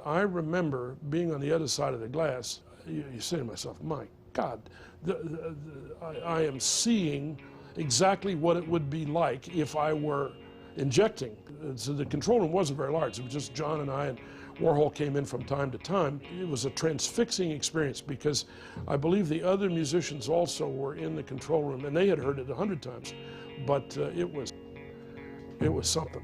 I remember being on the other side of the glass. You say to myself, my God, I am seeing exactly what it would be like if I were injecting. So the control room wasn't very large. It was just John and I, and Warhol came in from time to time. It was a transfixing experience because I believe the other musicians also were in the control room, and they had heard it 100 times, but it was something.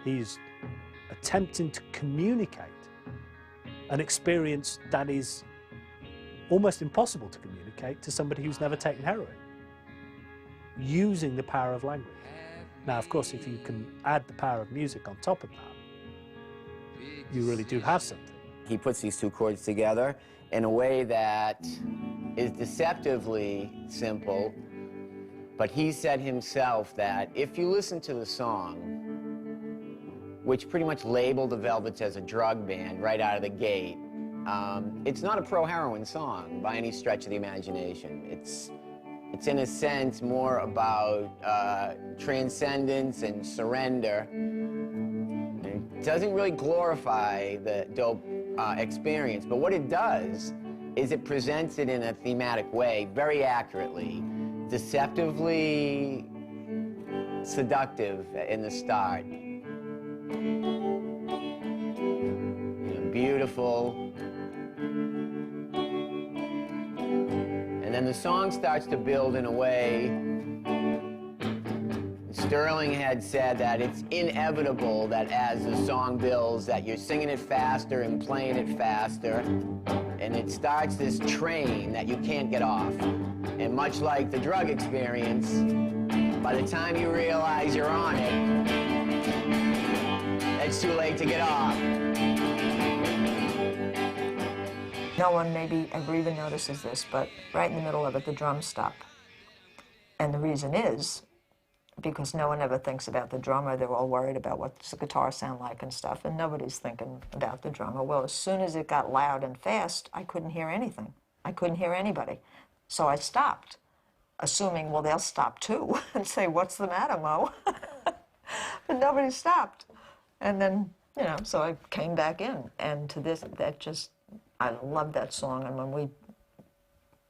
He's attempting to communicate an experience that is almost impossible to communicate to somebody who's never taken heroin, using the power of language. Now, of course, if you can add the power of music on top of that, you really do have something. He puts these two chords together in a way that is deceptively simple, but he said himself that if you listen to the song, which pretty much labeled the Velvets as a drug band right out of the gate, it's not a pro-heroin song by any stretch of the imagination. It's in a sense more about transcendence and surrender. It doesn't really glorify the dope experience, but what it does is it presents it in a thematic way, very accurately, deceptively seductive in the start. Beautiful. And then the song starts to build in a way. Sterling had said that it's inevitable that as the song builds that you're singing it faster and playing it faster, and it starts this train that you can't get off. And much like the drug experience, by the time you realize you're on it, it's too late to get off. No one maybe ever even notices this, but right in the middle of it, the drums stop. And the reason is because no one ever thinks about the drummer. They're all worried about what's the guitar sound like and stuff, and nobody's thinking about the drummer. Well, as soon as it got loud and fast, I couldn't hear anything. I couldn't hear anybody. So I stopped, assuming, well, they'll stop too, and say, what's the matter, Mo? But nobody stopped. And then, you know, so I came back in, and to this, that just, I loved that song, and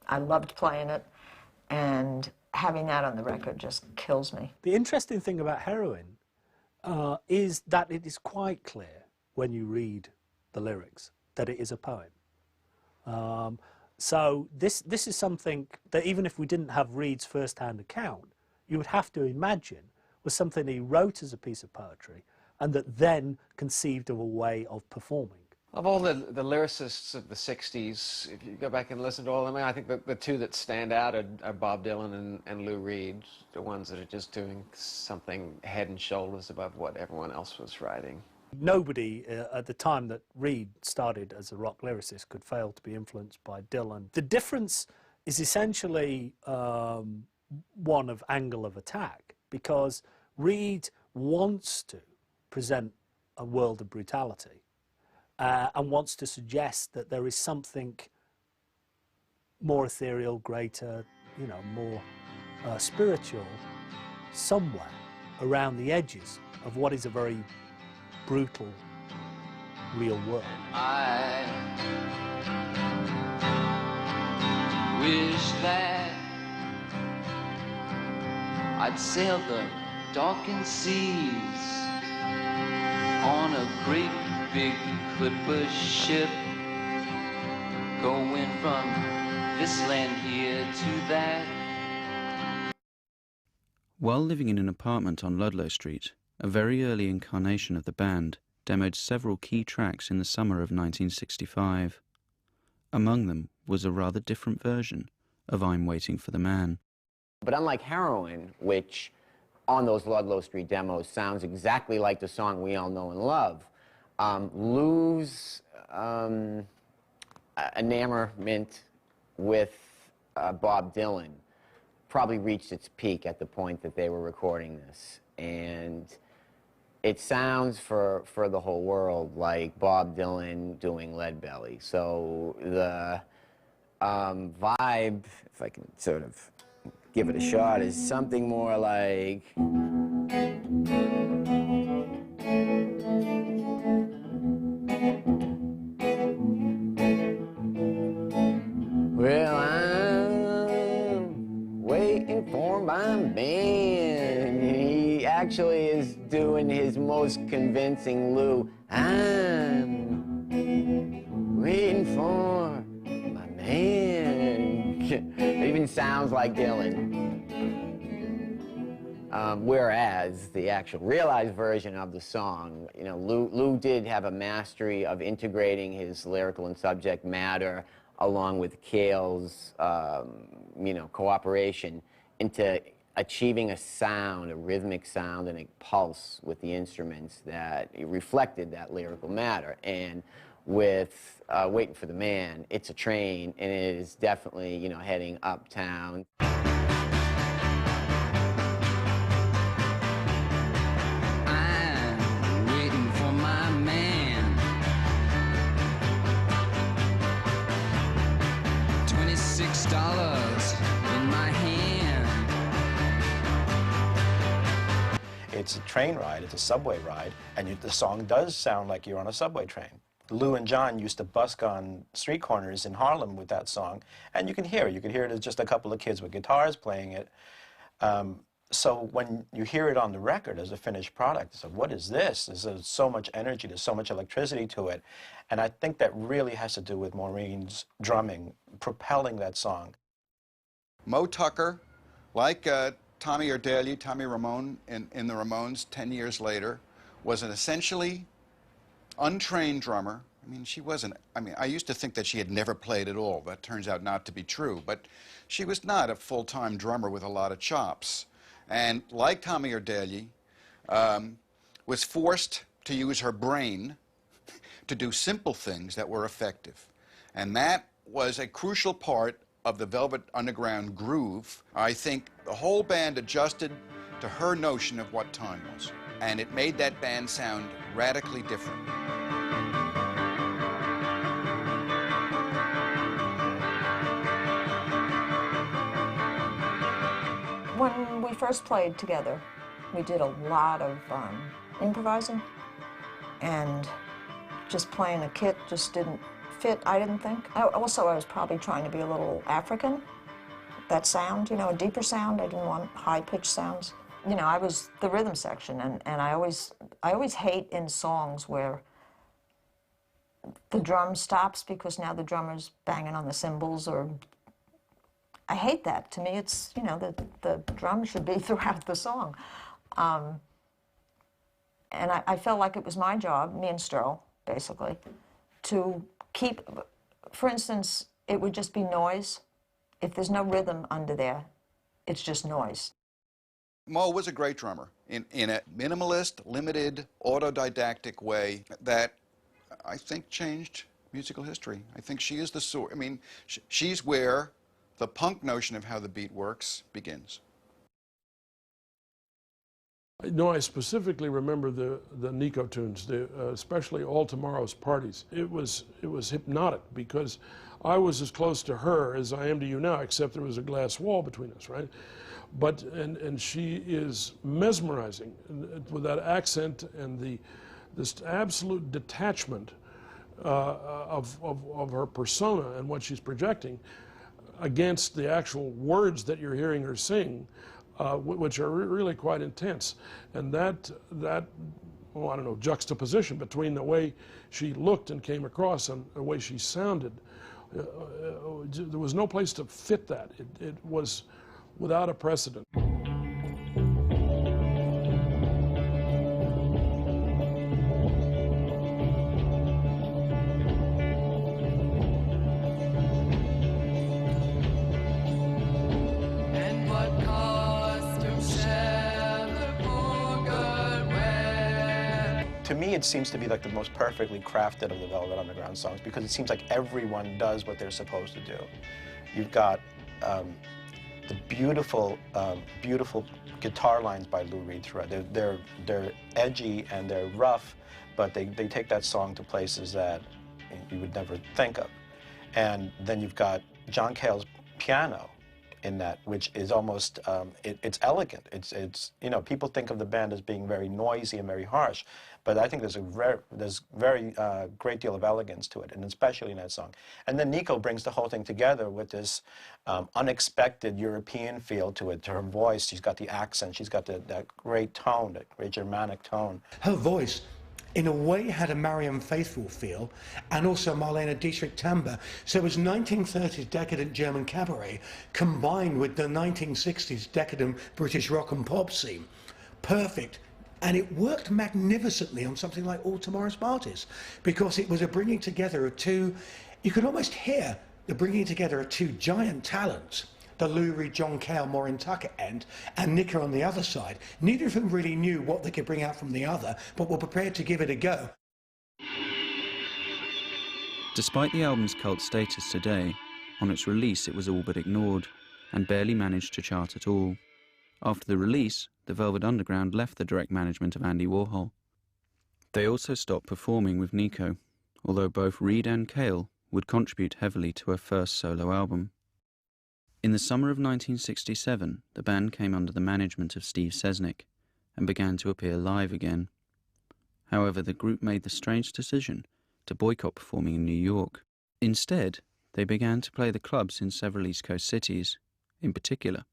I loved playing it, and having that on the record just kills me. The interesting thing about heroin is that it is quite clear when you read the lyrics that it is a poem. So this is something that even if we didn't have Reed's first-hand account, you would have to imagine was something he wrote as a piece of poetry and that then conceived of a way of performing. Of all the lyricists of the 60s, if you go back and listen to all of them, I think the two that stand out are Bob Dylan and Lou Reed, the ones that are just doing something head and shoulders above what everyone else was writing. Nobody at the time that Reed started as a rock lyricist could fail to be influenced by Dylan. The difference is essentially one of angle of attack, because Reed wants to present a world of brutality. And wants to suggest that there is something more ethereal, greater, you know, more spiritual somewhere around the edges of what is a very brutal, real world. I wish that I'd sail the darkened seas on a great big clipper ship, going from this land here to that. While living in an apartment on Ludlow Street, a very early incarnation of the band demoed several key tracks in the summer of 1965. Among them was a rather different version of I'm Waiting for the Man. But unlike Heroin, which on those Ludlow Street demos sounds exactly like the song we all know and love, Lou's enamorment with Bob Dylan probably reached its peak at the point that they were recording this. And it sounds for the whole world like Bob Dylan doing Lead Belly. So the vibe, if I can sort of give it a shot, is something more like... Well, I'm waiting for my man. He actually is doing his most convincing Lou. I'm waiting for my man. It even sounds like Dylan. Whereas the actual realized version of the song, you know, Lou did have a mastery of integrating his lyrical and subject matter along with Cale's, you know, cooperation into achieving a sound, a rhythmic sound and a pulse with the instruments that reflected that lyrical matter. And with Waiting for the Man, it's a train, and it is definitely, you know, heading uptown. It's a train ride, it's a subway ride, and the song does sound like you're on a subway train. Lou and John used to busk on street corners in Harlem with that song, and you can hear it. You can hear it as just a couple of kids with guitars playing it. So when you hear it on the record as a finished product, it's like, what is this? There's so much energy, there's so much electricity to it. And I think that really has to do with Maureen's drumming, propelling that song. Mo Tucker, like Tommy Erdalia, Tommy Ramone in the Ramones 10 years later, was an essentially untrained drummer. I mean, she wasn't, I mean, I used to think that she had never played at all. That turns out not to be true. But she was not a full-time drummer with a lot of chops. And like Tommy Erdalia, was forced to use her brain to do simple things that were effective. And that was a crucial part of the Velvet Underground groove. I think the whole band adjusted to her notion of what time was. And it made that band sound radically different. When we first played together, we did a lot of improvising, and just playing a kit just didn't fit, I didn't think. Also, I was probably trying to be a little African. That sound, you know, a deeper sound. I didn't want high-pitched sounds. You know, I was the rhythm section, and I always hate in songs where the drum stops because now the drummer's banging on the cymbals, or I hate that. To me, it's, you know, the drum should be throughout the song. And I felt like it was my job, me and Sterl, basically, to keep, for instance, it would just be noise. If there's no rhythm under there, it's just noise. Mo was a great drummer in a minimalist, limited, autodidactic way that I think changed musical history. I think she is the source. I mean, she's where the punk notion of how the beat works begins. No, I specifically remember the Nico tunes, especially All Tomorrow's Parties. It was hypnotic because I was as close to her as I am to you now, except there was a glass wall between us, right? But and she is mesmerizing with that accent and this absolute detachment of her persona and what she's projecting against the actual words that you're hearing her sing, which are really quite intense. And that oh, I don't know, juxtaposition between the way she looked and came across and the way she sounded, there was no place to fit that. It was without a precedent. To me, it seems to be like the most perfectly crafted of the Velvet Underground songs, because it seems like everyone does what they're supposed to do. You've got the beautiful, beautiful guitar lines by Lou Reed throughout. They're edgy and they're rough, but they take that song to places that you would never think of. And then you've got John Cale's piano in that, which is almost, it's elegant. It's you know, people think of the band as being very noisy and very harsh, but I think there's very great deal of elegance to it, and especially in that song. And then Nico brings the whole thing together with this unexpected European feel to it, to her voice. She's got the accent, she's got that great tone, that great Germanic tone. Her voice, in a way, had a Marianne Faithfull feel, and also Marlene Dietrich timbre. So it was 1930s decadent German cabaret combined with the 1960s decadent British rock and pop scene. Perfect. And it worked magnificently on something like All Tomorrow's Parties, because it was a bringing together of two, you could almost hear the bringing together of two giant talents. The Lou Reed, John Cale, Maureen Tucker end, and Nicker on the other side. Neither of them really knew what they could bring out from the other, but were prepared to give it a go. Despite the album's cult status today, on its release it was all but ignored, and barely managed to chart at all. After the release, the Velvet Underground left the direct management of Andy Warhol. They also stopped performing with Nico, although both Reed and Cale would contribute heavily to her first solo album. In the summer of 1967, the band came under the management of Steve Sesnick and began to appear live again. However, the group made the strange decision to boycott performing in New York. Instead, they began to play the clubs in several East Coast cities, in particular,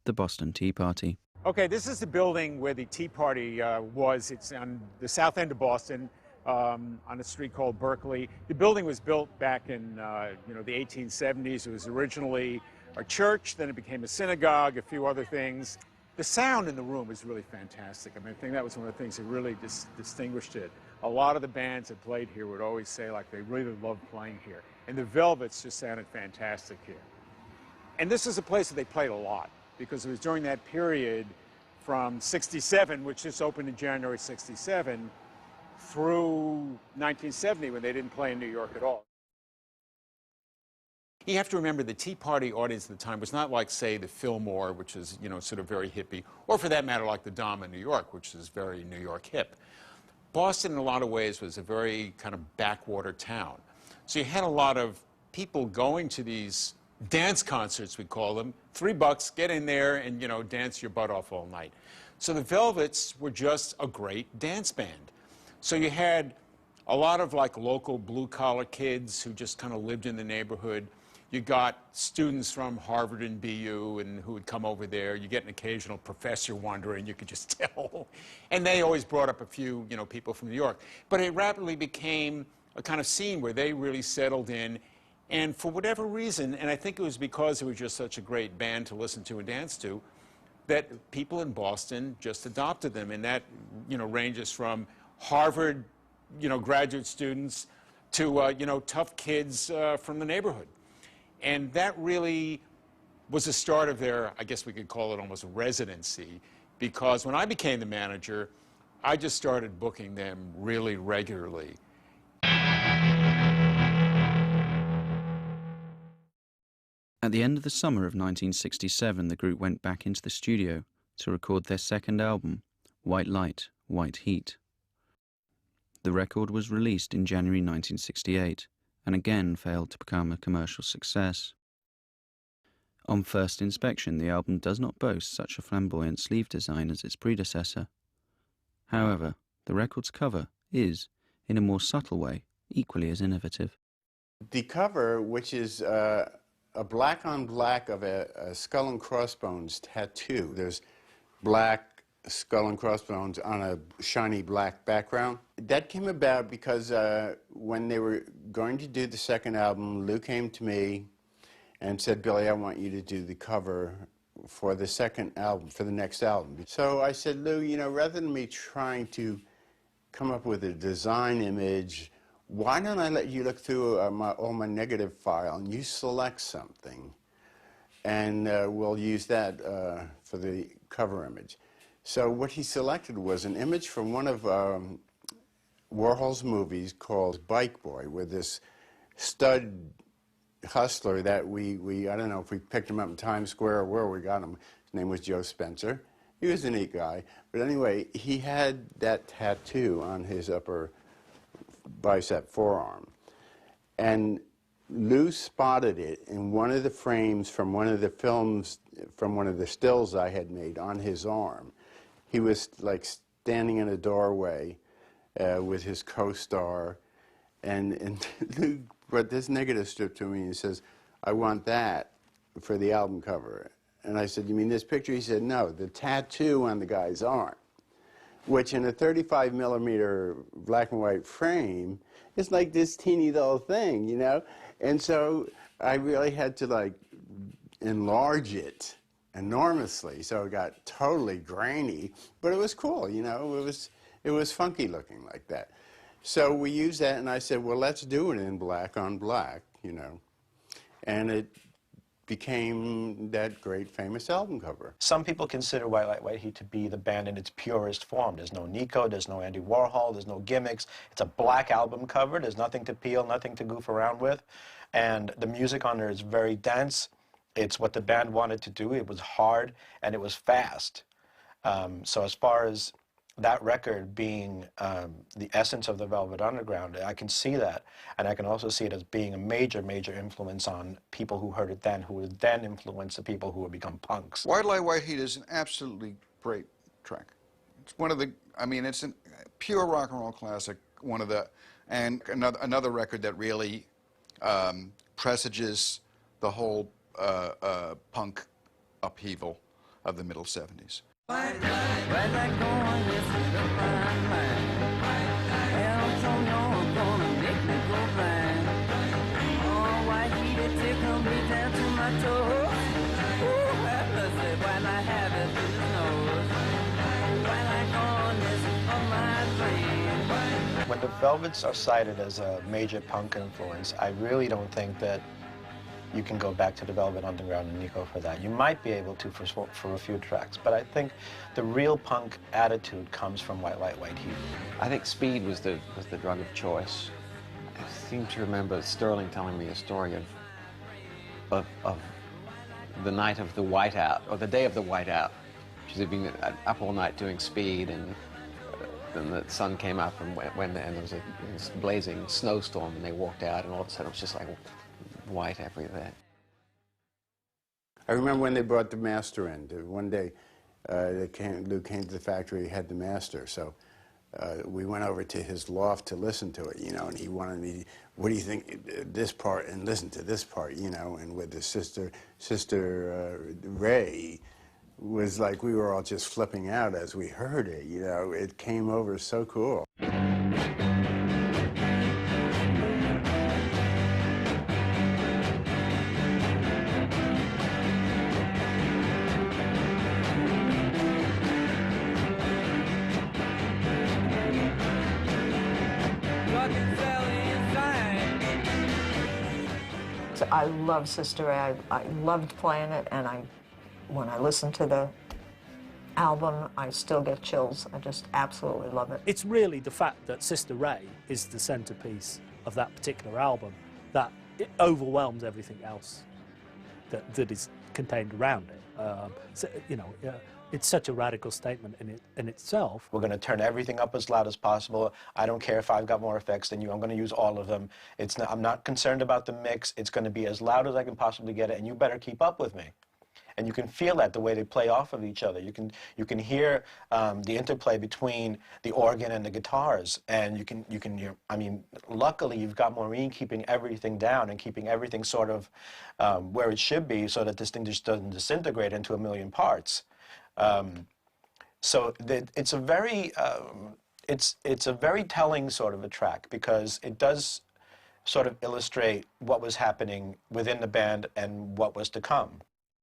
the Boston Tea Party. Okay, this is the building where the Tea Party was. It's on the south end of Boston, on a street called Berkeley. The building was built back in the 1870s. It was originally a church, then it became a synagogue, a few other things. The sound in the room was really fantastic. I mean, I think that was one of the things that really distinguished it. A lot of the bands that played here would always say like they really loved playing here. And the Velvets just sounded fantastic here. And this is a place that they played a lot, because it was during that period from 67, which just opened in January 67, through 1970 when they didn't play in New York at all. You have to remember the Tea Party audience at the time was not like, say, the Fillmore, which is, sort of very hippie, or for that matter, like the Dom in New York, which is very New York hip. Boston, in a lot of ways, was a very kind of backwater town. So you had a lot of people going to these dance concerts, we call them, $3, get in there and, dance your butt off all night. So the Velvets were just a great dance band. So you had a lot of like local blue-collar kids who just kind of lived in the neighborhood. You got students from Harvard and BU and who would come over there. You get an occasional professor wandering, you could just tell. And they always brought up a few, people from New York. But it rapidly became a kind of scene where they really settled in. And for whatever reason, and I think it was because it was just such a great band to listen to and dance to, that people in Boston just adopted them. And that, ranges from Harvard, graduate students to, tough kids from the neighborhood. And that really was the start of their, I guess we could call it almost residency, because when I became the manager, I just started booking them really regularly. At the end of the summer of 1967, the group went back into the studio to record their second album, White Light, White Heat. The record was released in January 1968 and again failed to become a commercial success. On first inspection, the album does not boast such a flamboyant sleeve design as its predecessor. However, the record's cover is, in a more subtle way, equally as innovative. The cover, which is a black on black of a skull and crossbones tattoo. There's black skull and crossbones on a shiny black background. That came about because when they were going to do the second album, Lou came to me and said, "Billy, I want you to do the cover for the second album, for the next album." So I said, "Lou, rather than me trying to come up with a design image, why don't I let you look through all my negative file and you select something, and we'll use that for the cover image." So what he selected was an image from one of Warhol's movies called Bike Boy, where this stud hustler that I don't know if we picked him up in Times Square or where we got him. His name was Joe Spencer. He was a neat guy. But anyway, he had that tattoo on his upper bicep forearm. And Lou spotted it in one of the frames from one of the films, from one of the stills I had made on his arm. He was like standing in a doorway with his co-star, and Lou brought this negative strip to me and he says, "I want that for the album cover." And I said, "You mean this picture?" He said, "No, the tattoo on the guy's arm," which in a 35 millimeter black and white frame is like this teeny little thing, you know? And so I really had to like enlarge it enormously, so it got totally grainy, but it was cool, you know? It was funky looking like that. So we used that, and I said, well, let's do it in black on black, you know? And it became that great famous album cover. Some people consider White Heat to be the band in its purest form. There's no Nico, there's no Andy Warhol, there's no gimmicks. It's a black album cover. There's nothing to peel, nothing to goof around with. And the music on there is very dense. It's what the band wanted to do. It was hard and it was fast. So as far as that record being the essence of the Velvet Underground, I can see that. And I can also see it as being a major, major influence on people who heard it then, who would then influence the people who would become punks. White Light, White Heat is an absolutely great track. It's one of the, I mean, it's a pure rock and roll classic, one of the, and another record that really presages the whole punk upheaval of the middle 70s. White light going this is the prime line. Hell, so no, gonna make me go blind. Oh, white heat, it tickle me down to my toes. Ooh, helpless, why not have it through the nose? White light going this of my dream. When the Velvets are cited as a major punk influence, I really don't think that you can go back to the Velvet Underground and Nico for that. You might be able to for a few tracks, but I think the real punk attitude comes from White Light, White Heat. I think speed was the drug of choice. I seem to remember Sterling telling me a story of the night of the whiteout, or the day of the whiteout. She's been up all night doing speed, and then the sun came up, and there was this blazing snowstorm, and they walked out, and all of a sudden it was just like white everywhere. I remember when they brought the master in. One day, Lou came to the factory, he had the master, so we went over to his loft to listen to it, you know, and he wanted me, what do you think, this part, and listen to this part, you know, and with his sister Ray, was like we were all just flipping out as we heard it, you know, it came over so cool. I love Sister Ray. I loved playing it, and when I listen to the album, I still get chills. I just absolutely love it. It's really the fact that Sister Ray is the centerpiece of that particular album that it overwhelms everything else that is contained around it. So, you know, it's such a radical statement in itself. We're going to turn everything up as loud as possible. I don't care if I've got more effects than you. I'm going to use all of them. I'm not concerned about the mix. It's going to be as loud as I can possibly get it, and you better keep up with me. And you can feel that the way they play off of each other. You can hear the interplay between the organ and the guitars, and you can hear. I mean, luckily you've got Maureen keeping everything down and keeping everything sort of where it should be, so that this thing just doesn't disintegrate into a million parts. So it's a very it's a very telling sort of a track, because it does sort of illustrate what was happening within the band and what was to come.